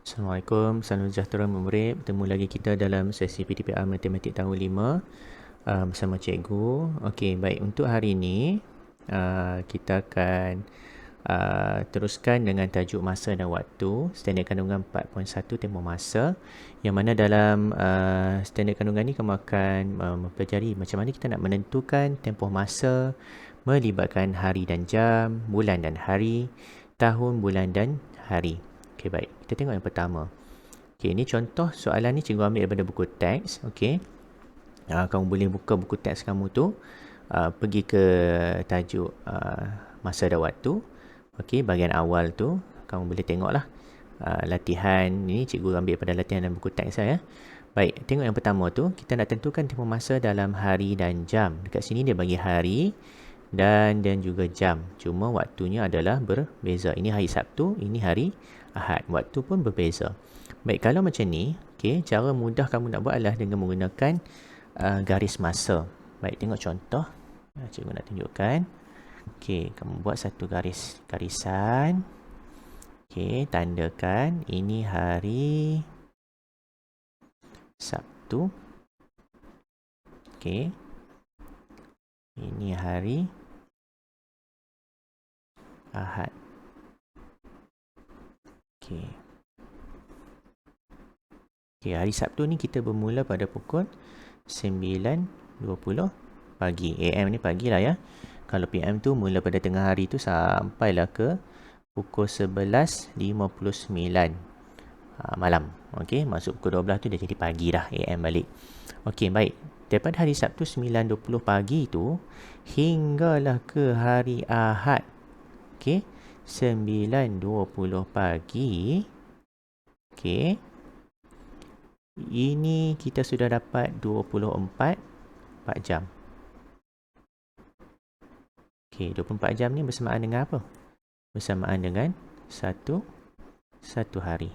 Assalamualaikum, salam sejahtera murid. Bertemu lagi kita dalam sesi PTPR Matematik tahun 5 bersama cikgu. Okey, baik, untuk hari ini kita akan teruskan dengan tajuk masa dan waktu, standard kandungan 4.1 tempoh masa, yang mana dalam standard kandungan ni kamu akan mempelajari macam mana kita nak menentukan tempoh masa melibatkan hari dan jam, bulan dan hari, tahun, bulan dan hari. Okey, baik. Kita tengok yang pertama. Okey, ini contoh soalan ni cikgu ambil daripada buku teks. Okey. Kamu boleh buka buku teks kamu tu, pergi ke tajuk masa dan waktu. Okey, bahagian awal tu kamu boleh tengoklah. Latihan ni cikgu ambil pada latihan dalam buku teks saya. Baik, tengok yang pertama tu, kita nak tentukan tempoh masa dalam hari dan jam. Dekat sini dia bagi hari dan juga jam. Cuma waktunya adalah berbeza. Ini hari Sabtu, ini hari Ahad. Waktu pun berbeza. Baik, kalau macam ni, okay, cara mudah kamu nak buat adalah dengan menggunakan garis masa. Baik, tengok contoh. Cikgu nak tunjukkan. Okey, kamu buat satu garisan. Okey, tandakan ini hari Sabtu. Okey. Ini hari Ahad. Okey. Okey, hari Sabtu ni kita bermula pada pukul 9.20 pagi. AM ni pagi lah ya. Kalau PM tu mula pada tengah hari tu sampailah ke pukul 11.59 malam. Okey, masuk pukul 12 tu dah jadi pagi dah, AM balik. Okey, baik. Daripada hari Sabtu 9.20 pagi tu hinggalah ke hari Ahad. Okey, 9.20 pagi. Okey. Ini kita sudah dapat 4 jam. Okey, 24 jam ni bersamaan dengan apa? Bersamaan dengan satu hari.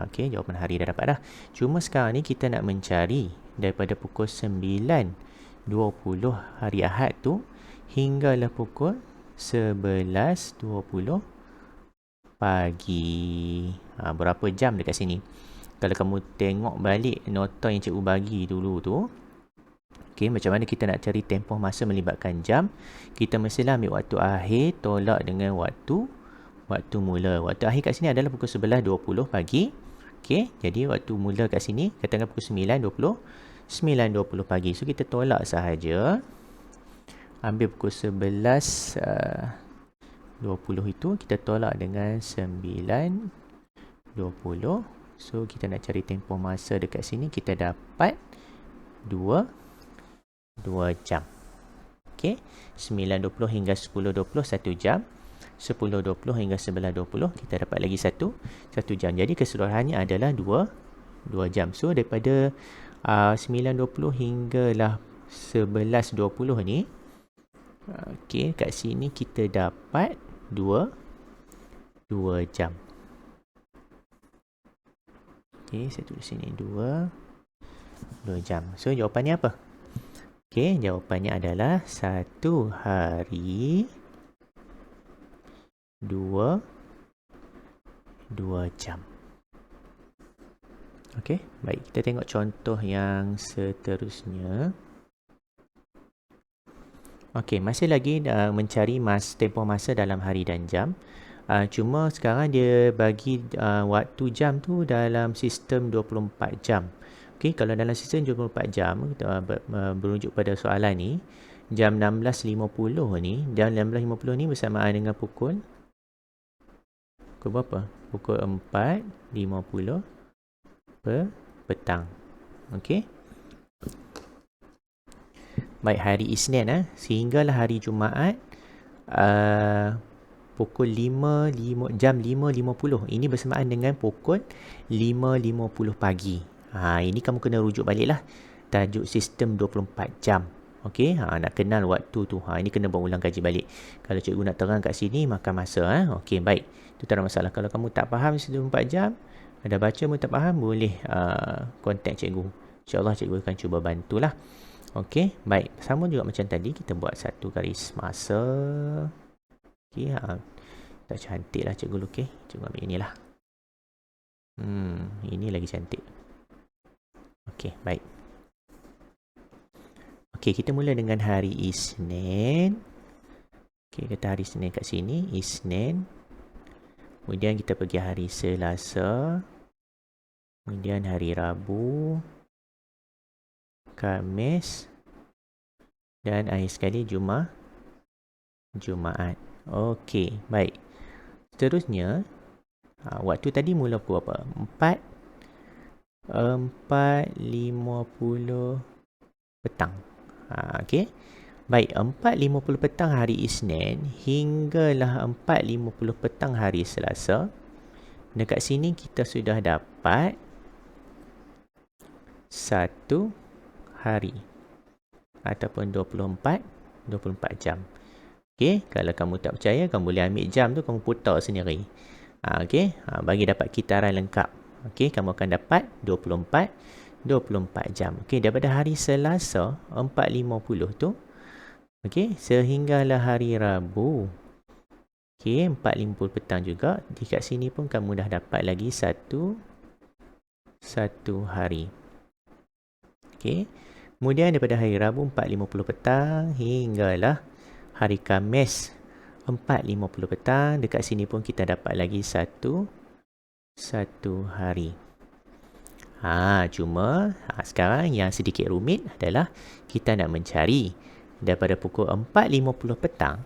Okey, jawapan hari dah dapat dah. Cuma sekarang ni kita nak mencari daripada pukul 9.20 hari Ahad tu hinggalah pukul 11.20 pagi. Berapa jam dekat sini? Kalau kamu tengok balik nota yang cikgu bagi dulu tu, okey, macam mana kita nak cari tempoh masa melibatkan jam? Kita mestilah ambil waktu akhir tolak dengan waktu mula. Waktu akhir kat sini adalah pukul 11.20 pagi. Okey, jadi waktu mula kat sini katakan pukul 9.20 pagi. So kita tolak sahaja. Ambil pukul 11.20 itu kita tolak dengan 9.20. So kita nak cari tempoh masa dekat sini, kita dapat 2 jam. Okey, 9.20 hingga 10.20 1 jam. 10.20 hingga 11.20 kita dapat lagi 1 jam. Jadi keseluruhannya adalah 2 jam. So daripada 9.20 hinggalah 11.20 ni, okey, kat sini kita dapat 2 jam. Okey, saya tulis sini 2 jam. So jawapannya apa? Okey, jawapannya adalah 1 hari 2 jam. Okey, baik, kita tengok contoh yang seterusnya. Okey, masih lagi mencari tempoh masa dalam hari dan jam. Cuma sekarang dia bagi waktu jam tu dalam sistem 24 jam. Okey, kalau dalam sistem 24 jam, kita berujuk pada soalan ni, jam 16.50 ni, jam 16.50 ni bersamaan dengan pukul berapa? Pukul 4.50 petang. Okey. Baik, hari Isnin sehinggalah hari Jumaat pukul 5 jam 5.50. Ini bersamaan dengan pukul 5.50 pagi. Ini kamu kena rujuk baliklah tajuk sistem 24 jam. Okey, nak kenal waktu tu. Ini kena berulang kaji balik. Kalau cikgu nak terang kat sini makan masa. Okey, baik. Itu tak ada masalah. Kalau kamu tak faham sistem 24 jam, ada baca pun tak faham, boleh contact cikgu. InsyaAllah cikgu akan cuba bantulah. Okey, baik. Sama juga macam tadi, kita buat satu garis masa. Okey, Tak cantik lah cikgu lukis. Cikgu ambil inilah. Ini lagi cantik. Okey, baik. Okey, kita mula dengan hari Isnin. Okey, kata hari Isnin kat sini. Isnin. Kemudian kita pergi hari Selasa. Kemudian hari Rabu. Khamis. Dan akhir sekali Jumaat. Okey, baik. Seterusnya, waktu tadi mula pukul apa? 4.50 petang. Okey. Baik, 4.50 petang hari Isnin hinggalah 4.50 petang hari Selasa. Dekat sini kita sudah dapat 1 hari ataupun 24 jam. Okey, kalau kamu tak percaya, kamu boleh ambil jam tu, kamu putar sendiri. Okey, bagi dapat kitaran lengkap. Okey, kamu akan dapat 24 jam. Okey, daripada hari Selasa 4.50 tu, okey, sehinggalah hari Rabu. Okey, 4.50 petang juga. Dekat sini pun kamu dah dapat lagi satu hari. Okey. Kemudian daripada hari Rabu 4.50 petang hinggalah hari Khamis 4.50 petang. Dekat sini pun kita dapat lagi satu hari. Cuma sekarang yang sedikit rumit adalah kita nak mencari daripada pukul 4.50 petang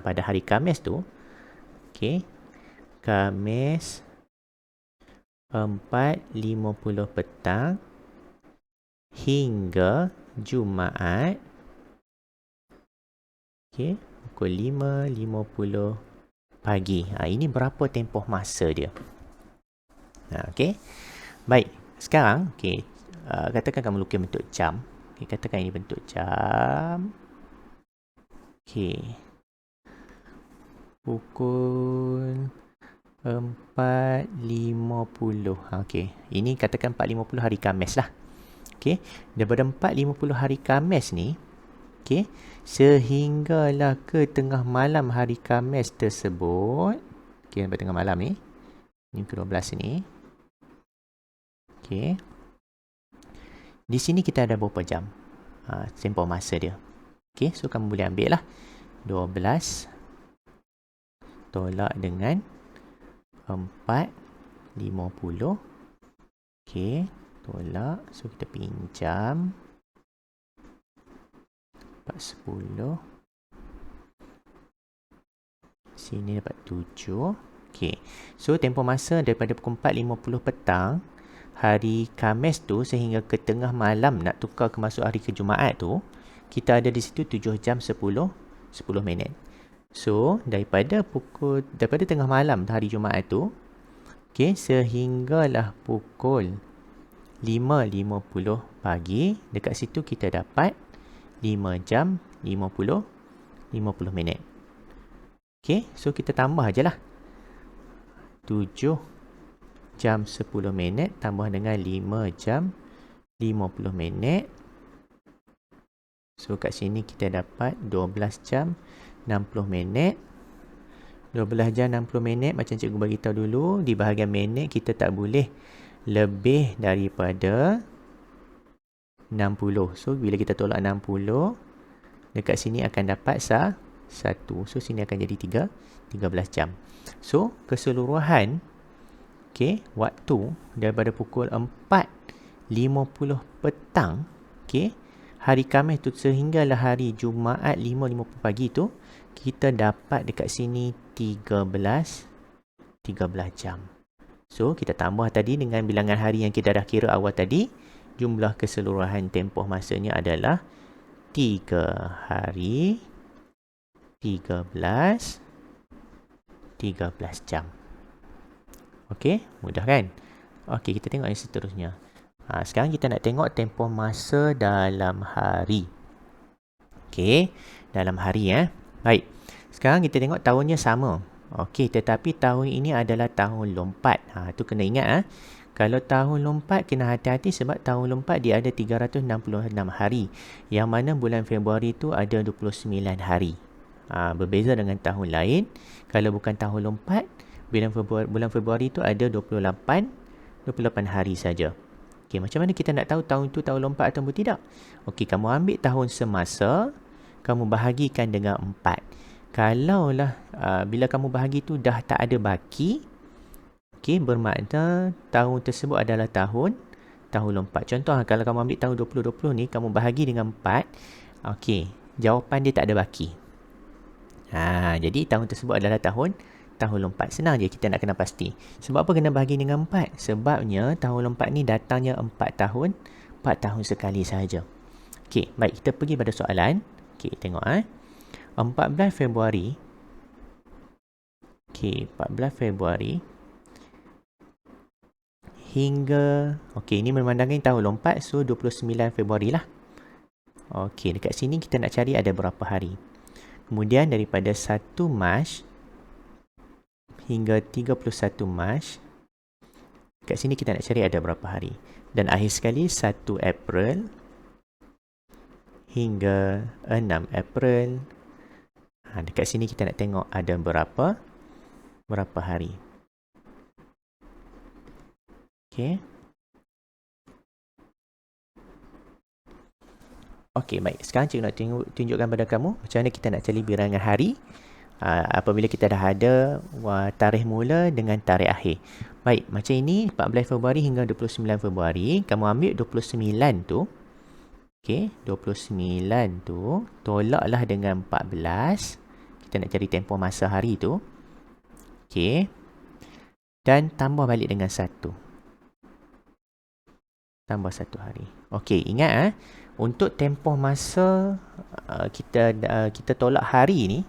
pada hari Khamis tu. Okey. Khamis 4.50 petang hingga Jumaat. Okey, pukul 5.50 pagi. Ini berapa tempoh masa dia? Okey. Baik, sekarang katakan kamu lukis bentuk jam. Okey, katakan ini bentuk jam. Okey. Pukul 4.50. Okey, ini katakan 4.50 hari Khamis lah. Okey, daripada 4.50 hari Khamis ni, okey, sehinggalah ke tengah malam hari Khamis tersebut. Okey, sampai tengah malam ni. Ini ke-12 ni. Okey. Di sini kita ada berapa jam? Tempoh masa dia. Okey, so kamu boleh ambil lah 12 tolak dengan 4.50. Okey, tolak. So kita pinjam 4.10. Sini dapat 7. Okey. So tempoh masa daripada pukul 4.50 petang hari Khamis tu sehingga ke tengah malam nak tukar ke masuk hari ke Jumaat tu, kita ada di situ 7 jam 10 minit. So daripada tengah malam hari Jumaat tu, okey, sehinggalah pukul 5.50 pagi, dekat situ kita dapat 5 jam 50 minit. Okey, so kita tambah je lah. 7 jam 10 minit tambah dengan 5 jam 50 minit. So kat sini kita dapat 12 jam 60 minit. 12 jam 60 minit macam cikgu bagi tahu dulu, di bahagian minit kita tak boleh lebih daripada 60. So bila kita tolak 60, dekat sini akan dapat 1. So sini akan jadi 13 jam. So keseluruhan waktu daripada pukul 4.50 petang hari Khamis tu sehinggalah hari Jumaat 5.50 pagi tu, kita dapat dekat sini 13 jam. So kita tambah tadi dengan bilangan hari yang kita dah kira awal tadi, jumlah keseluruhan tempoh masanya adalah 3 hari 13 jam. Okey, mudah kan? Okey, kita tengok yang seterusnya. Sekarang kita nak tengok tempoh masa dalam hari. Okey, dalam hari Baik. Sekarang kita tengok tahunnya sama. Okey, tetapi tahun ini adalah tahun lompat. Tu kena ingat Kalau tahun lompat kena hati-hati sebab tahun lompat dia ada 366 hari. Yang mana bulan Februari tu ada 29 hari. Berbeza dengan tahun lain. Kalau bukan tahun lompat, bulan Februari tu ada 28 hari saja. Okey, macam mana kita nak tahu tahun tu tahun lompat atau tidak? Okey, kamu ambil tahun semasa, kamu bahagikan dengan 4. Kalaulah bila kamu bahagi tu dah tak ada baki, okey, bermakna tahun tersebut adalah tahun lompat. Contoh, kalau kamu ambil tahun 2020 ni, kamu bahagi dengan 4, okey, jawapan dia tak ada baki. Jadi tahun tersebut adalah tahun lompat. Senang je kita nak kena pasti. Sebab apa kena bahagi dengan 4? Sebabnya tahun lompat ni datangnya 4 tahun sekali sahaja. Okey, baik, kita pergi pada soalan. Okey, tengok 14 Februari. Okey, 14 Februari hingga, okey, ini memandangkan tahun lompat, so 29 Februari lah. Okey, dekat sini kita nak cari ada berapa hari. Kemudian daripada 1 Mac hingga 31 Mac, kat sini kita nak cari ada berapa hari. Dan akhir sekali 1 April hingga 6 April. Dekat sini kita nak tengok ada berapa hari. Okey. Okey, baik. Sekarang cikgu nak tunjukkan pada kamu macam mana kita nak cari bilangan hari apabila kita dah ada tarikh mula dengan tarikh akhir. Baik, macam ini 14 Februari hingga 29 Februari, kamu ambil 29 tu. Okey, 29 tu tolaklah dengan 14. Kita nak cari tempoh masa hari tu. Okey. Dan tambah balik dengan 1. Tambah 1 hari. Okey, ingat untuk tempoh masa kita tolak hari ni.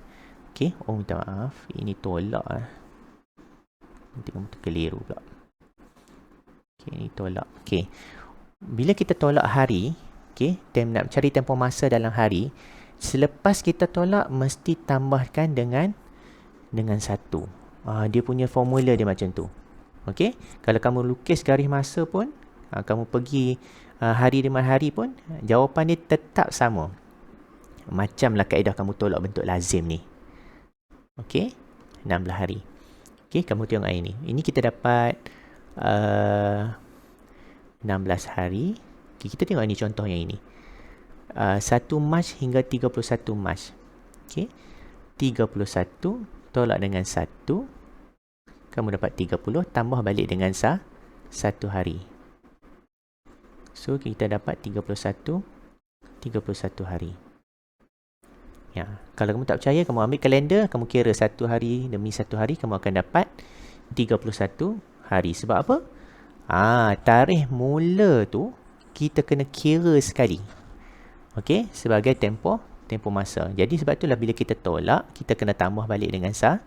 Okey, minta maaf, ini tolak nanti kamu terkeliru pula. Okey, ini tolak. Okey, bila kita tolak hari, okey, nak cari tempoh masa dalam hari, selepas kita tolak mesti tambahkan dengan 1. Dia punya formula dia macam tu. Okey, kalau kamu lukis garis masa pun, kamu pergi hari demi hari pun, jawapan dia tetap sama. Macamlah kaedah kamu tolak bentuk lazim ni. Okey, 16 hari. Okey, kamu tengok ini. Ini kita dapat 16 hari. Okay, kita tengok ini contoh yang ini. 1 Mac hingga 31 Mac. Okey, 31 tolak dengan 1. Kamu dapat 30, tambah balik dengan 1 hari. So, kita dapat 31 hari. Ya, kalau kamu tak percaya, kamu ambil kalender, kamu kira 1 hari demi 1 hari, kamu akan dapat 31 hari. Sebab apa? Tarikh mula tu kita kena kira sekali. Okey, sebagai tempoh masa. Jadi sebab itulah bila kita tolak, kita kena tambah balik dengan 1.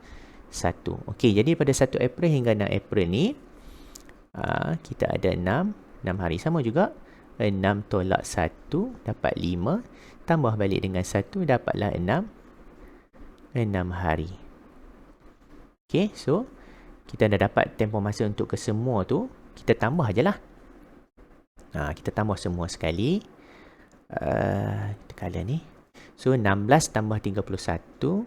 Okey, jadi pada 1 April hingga 6 April ni, kita ada 6 hari. Sama juga, 6 tolak 1 dapat 5. Tambah balik dengan 1, dapatlah 6 hari. Okey, so kita dah dapat tempoh masa untuk kesemua tu. Kita tambah je lah. Kita tambah semua sekali. Kala ni. So, 16 tambah 31.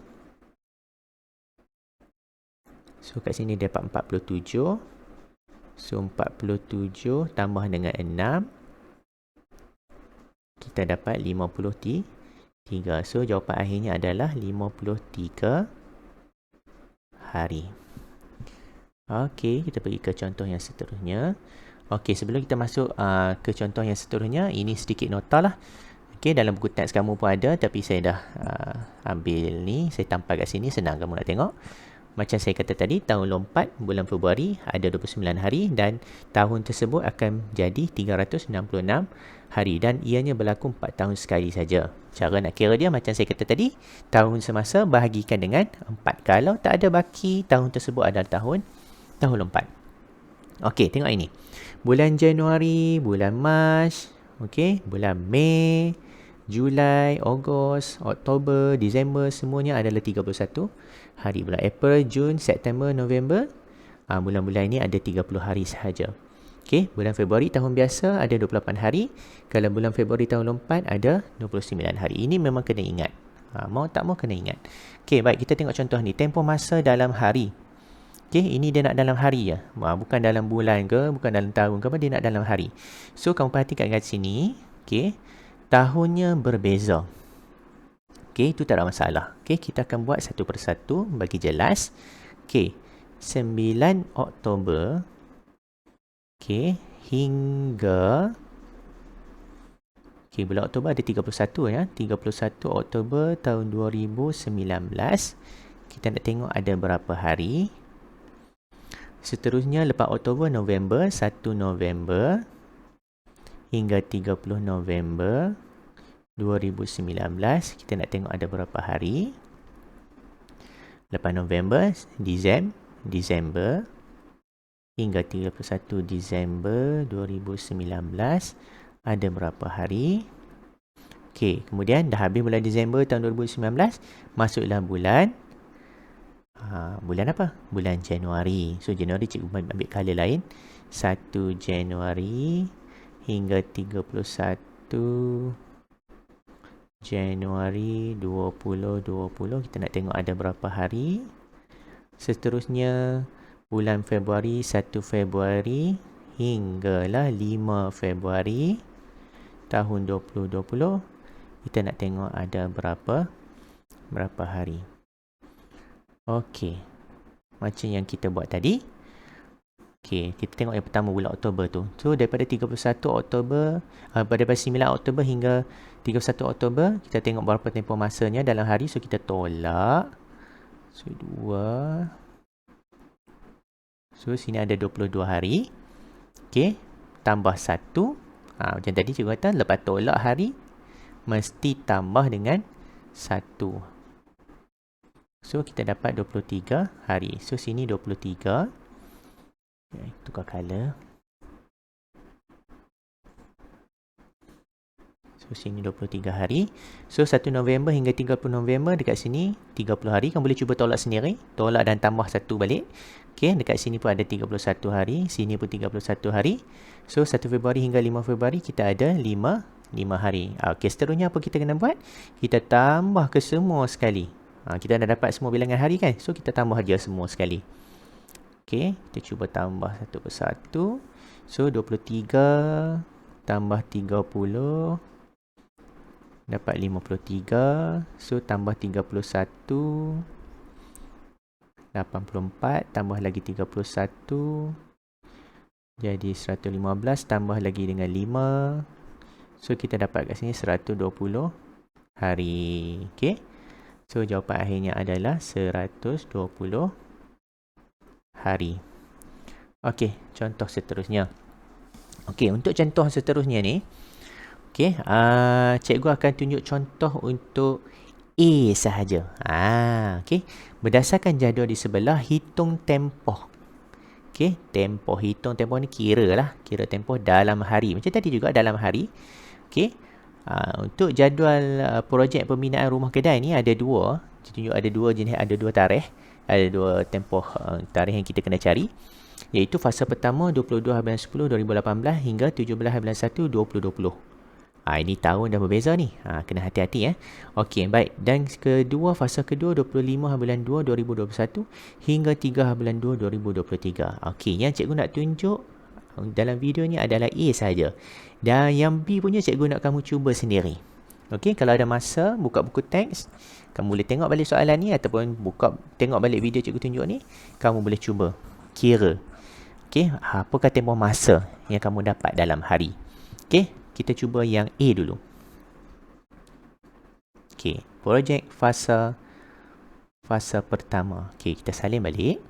So, kat sini dapat 47. So, 47 tambah dengan 6. Kita dapat 53. So, jawapan akhirnya adalah 53 hari. Okey, kita pergi ke contoh yang seterusnya. Okey, sebelum kita masuk ke contoh yang seterusnya, ini sedikit nota lah. Okey, dalam buku teks kamu pun ada, tapi saya dah ambil ni, saya tampal kat sini, senang kamu nak tengok. Macam saya kata tadi, tahun lompat bulan Februari ada 29 hari dan tahun tersebut akan jadi 366 hari dan ianya berlaku 4 tahun sekali saja. Cara nak kira dia macam saya kata tadi, tahun semasa bahagikan dengan 4. Kalau tak ada baki, tahun tersebut adalah tahun lompat. Okey, tengok ini. Bulan Januari, bulan Mac, okey, bulan Mei, Julai, Ogos, Oktober, Disember, semuanya adalah 31 hari. Bulan April, Jun, September, November, bulan-bulan ini ada 30 hari sahaja. Okey, bulan Februari tahun biasa ada 28 hari. Kalau bulan Februari tahun lompat ada 29 hari. Ini memang kena ingat. Mau tak mau kena ingat. Okey, baik, kita tengok contoh ni. Tempoh masa dalam hari. Okey, ini dia nak dalam hari je. Bukan dalam bulan ke, bukan dalam tahun ke apa, dia nak dalam hari. So, kamu perhatikan kat sini. Okey, tahunnya berbeza. Okey, itu tak ada masalah. Okey, kita akan buat satu persatu bagi jelas. Okey, 9 Oktober. Okey, hingga bulan Oktober ada 31 ya. 31 Oktober tahun 2019. Kita nak tengok ada berapa hari. Seterusnya lepas Oktober, November, 1 November hingga 30 November 2019. Kita nak tengok ada berapa hari. Lepas November, Disember hingga 31 Disember 2019. Ada berapa hari. Okey, kemudian dah habis bulan Disember tahun 2019. Masuklah bulan apa? Bulan Januari. So, Januari cikgu ambil color lain. 1 Januari hingga 31 Januari 2020. Kita nak tengok ada berapa hari. Seterusnya bulan Februari, 1 Februari hinggalah 5 Februari tahun 2020. Kita nak tengok ada berapa hari. Okey, macam yang kita buat tadi. Okey, kita tengok yang pertama bulan Oktober tu. So, daripada 31 Oktober, daripada 9 Oktober hingga 31 Oktober, kita tengok berapa tempoh masanya dalam hari. So, kita tolak. So, 2. So, sini ada 22 hari. Okey, tambah 1. Macam tadi cikgu kata, lepas tolak hari, mesti tambah dengan 1. So, kita dapat 23 hari. So, sini 23. Okay, tukar color. So, sini 23 hari. So, 1 November hingga 30 November dekat sini 30 hari. Kamu boleh cuba tolak sendiri. Tolak dan tambah 1 balik. Okey, dekat sini pun ada 31 hari. Sini pun 31 hari. So, 1 Februari hingga 5 Februari kita ada 5 hari. Okey, seterusnya apa kita kena buat? Kita tambah ke semua sekali. Kita dah dapat semua bilangan hari kan? So, kita tambah je semua sekali. Okey, kita cuba tambah satu persatu. So, 23 tambah 30 dapat 53. So, tambah 31 84 tambah lagi 31 jadi 115 tambah lagi dengan 5. So, kita dapat kat sini 120 hari. Okey. So, jawapan akhirnya adalah 120 hari. Okey, contoh seterusnya. Okey, untuk contoh seterusnya ni, okey, cikgu akan tunjuk contoh untuk A sahaja. Okey, berdasarkan jadual di sebelah, hitung tempoh. Okey, tempoh, hitung tempoh ni kira tempoh dalam hari. Macam tadi juga dalam hari. Okey, untuk jadual projek pembinaan rumah kedai ni ada dua. Tunjuk ada dua jenis, ada dua tarikh. Ada dua tempoh tarikh yang kita kena cari. Iaitu fasa pertama 22/10/2018 hingga 17/1/2020. Ini tahun dah berbeza ni. Kena hati-hati Okey, baik. Dan kedua, fasa kedua 25/2/2021 hingga 3/2/2023. Okey, yang cikgu nak tunjuk dalam video ni adalah A saja. Dan yang B punya cikgu nak kamu cuba sendiri. Okey, kalau ada masa, buka buku teks. Kamu boleh tengok balik soalan ni ataupun tengok balik video cikgu tunjuk ni. Kamu boleh cuba kira. Okey, apakah tempoh masa yang kamu dapat dalam hari. Okey, kita cuba yang A dulu. Okey, projek fasa pertama. Okey, kita salin balik.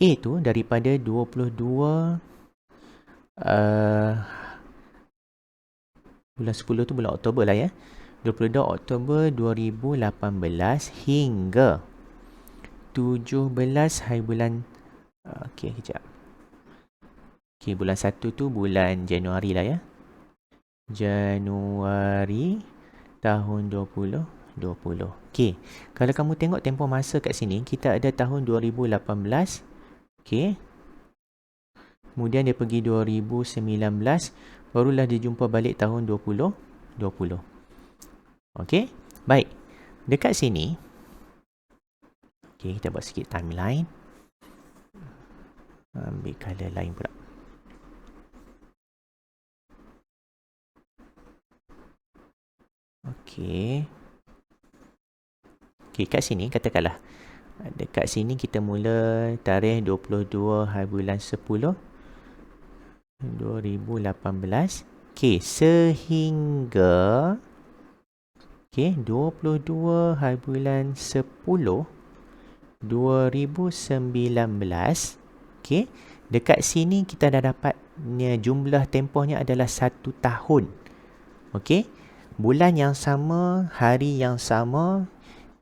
A tu daripada 22 bulan 10 tu bulan Oktober lah ya. 22 Oktober 2018 hingga 17 hari bulan okey, kejap. Okey, bulan 1 tu bulan Januari lah ya. Januari tahun 2020. Okey, kalau kamu tengok tempoh masa kat sini, kita ada tahun 2018. Okey. Kemudian dia pergi 2019, barulah dia jumpa balik tahun 2020. Okey, baik. Dekat sini, okay, kita buat sikit timeline. Ambil color lain pula. Okay. Okay, kat sini katakanlah. Dekat sini kita mula tarikh 22 hari bulan 10 2018. Okay, sehingga 22 hari bulan 10 2019. Okay, dekat sini kita dah dapat jumlah tempohnya adalah 1 tahun. Okay, bulan yang sama, hari yang sama,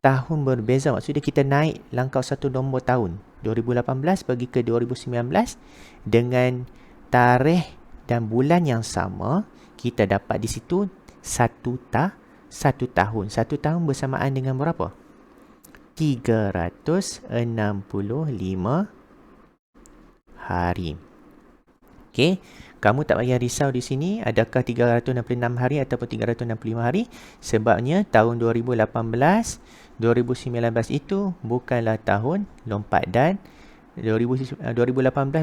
tahun berbeza. Maksudnya kita naik langkau satu nombor tahun. 2018 bagi ke 2019 dengan tarikh dan bulan yang sama, kita dapat di situ satu tahun. Satu tahun bersamaan dengan berapa? 365 hari. Okey, kamu tak payah risau di sini adakah 366 hari ataupun 365 hari, sebabnya tahun 2018, 2019 itu bukanlah tahun lompat, dan 2018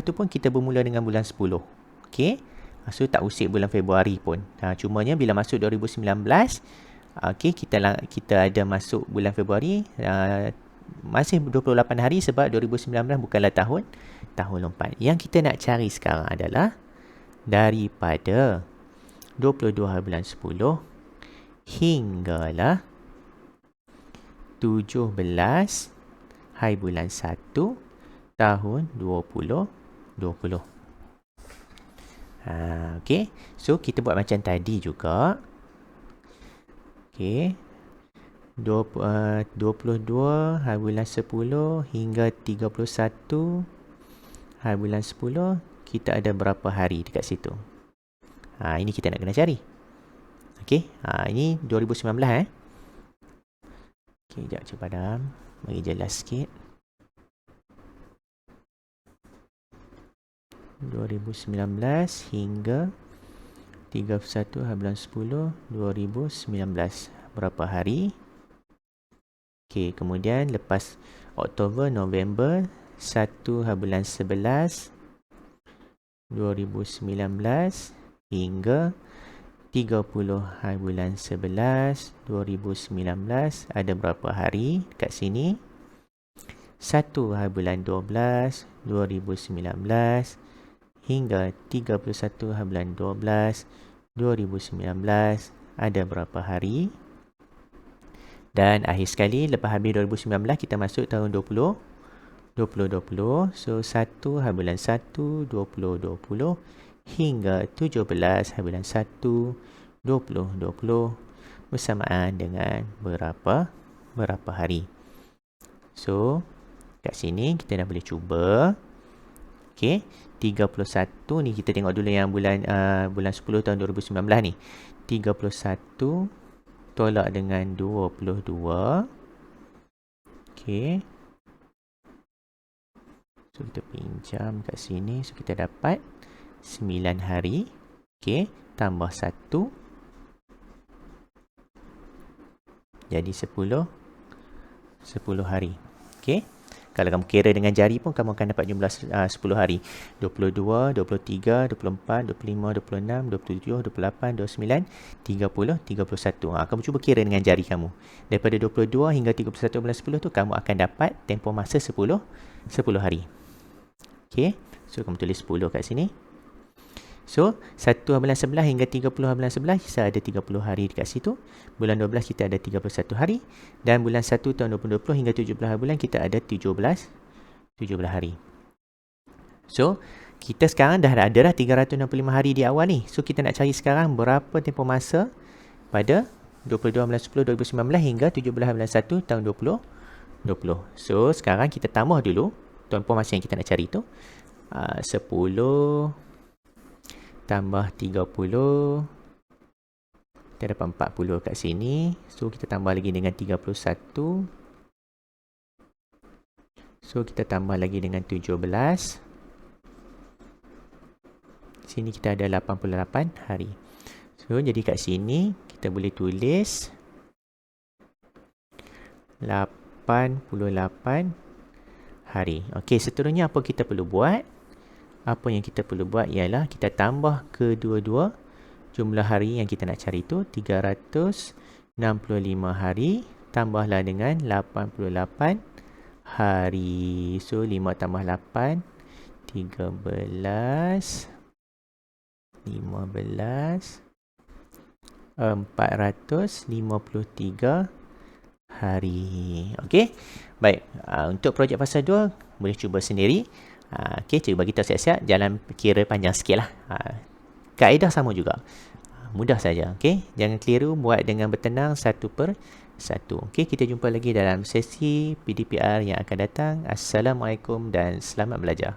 tu pun kita bermula dengan bulan 10. Okey, so tak usik bulan Februari pun. Cumanya bila masuk 2019, okey, kita ada masuk bulan Februari, masih 28 hari sebab 2019 bukanlah tahun lompat. Yang kita nak cari sekarang adalah daripada 22 hari bulan 10 hinggalah 17 hari bulan 1 tahun 2020. Okey, so kita buat macam tadi juga. Okey, 22 hari bulan 10 hingga 31 hari bulan 10, kita ada berapa hari dekat situ. Ini kita nak kena cari. Okey, ini 2019 Okey, sekejap cuba padam. Bagi jelas sikit. 2019 hingga 31 hari bulan 10 2019. Berapa hari? Okey, kemudian lepas Oktober, November, 1 hari bulan 11 2019 hingga 30 hari bulan 11 2019. Ada berapa hari dekat sini? 1 hari bulan 12 2019 hingga 31 hari bulan 12 2019. Ada berapa hari? Dan akhir sekali, lepas habis 2019, kita masuk tahun 2020. So, 1 hari bulan 1 2020 hingga 17 hari bulan 1 2020 bersamaan dengan berapa hari. So, kat sini kita dah boleh cuba. Okey, 31 ni kita tengok dulu yang bulan 10 tahun 2019 ni. 31 tolak dengan 22. Okey. So, kita pinjam kat sini. So, kita dapat 9 hari. Okey, tambah 1. Jadi 10 hari. Okey. Kalau kamu kira dengan jari pun kamu akan dapat jumlah 10 hari. 22, 23, 24, 25, 26, 27, 28, 29, 30, 31. Kamu cuba kira dengan jari kamu. Daripada 22 hingga 31 bulan 10 tu kamu akan dapat tempoh masa 10 hari. Okey. So kamu tulis 10 kat sini. So, 1 bulan 11 hingga 30 bulan 11, kita ada 30 hari dekat situ. Bulan 12 kita ada 31 hari. Dan bulan 1 tahun 2020 hingga 17 bulan kita ada 17 hari. So, kita sekarang dah ada 365 hari di awal ni. So, kita nak cari sekarang berapa tempoh masa pada 22 bulan 10 2019 hingga 17 bulan 1 tahun 2020. So, sekarang kita tambah dulu tempoh masa yang kita nak cari tu. 10 tambah 30, kita dapat 40 kat sini. So, kita tambah lagi dengan 31. So, kita tambah lagi dengan 17. Sini kita ada 88 hari. So, jadi kat sini kita boleh tulis 88 hari. Okey, seterusnya apa kita perlu buat? Apa yang kita perlu buat ialah kita tambah kedua-dua jumlah hari yang kita nak cari tu 365 hari tambahlah dengan 88 hari. So 5 tambah 8 13 15 453 hari. Okey. Baik, untuk projek fasa 2 boleh cuba sendiri. Okey, cuba kita siap-siap jalan kira panjang sikitlah. Kaedah sama juga. Mudah saja. Okey, jangan keliru, buat dengan bertenang satu per satu. Okey, kita jumpa lagi dalam sesi PDPR yang akan datang. Assalamualaikum dan selamat belajar.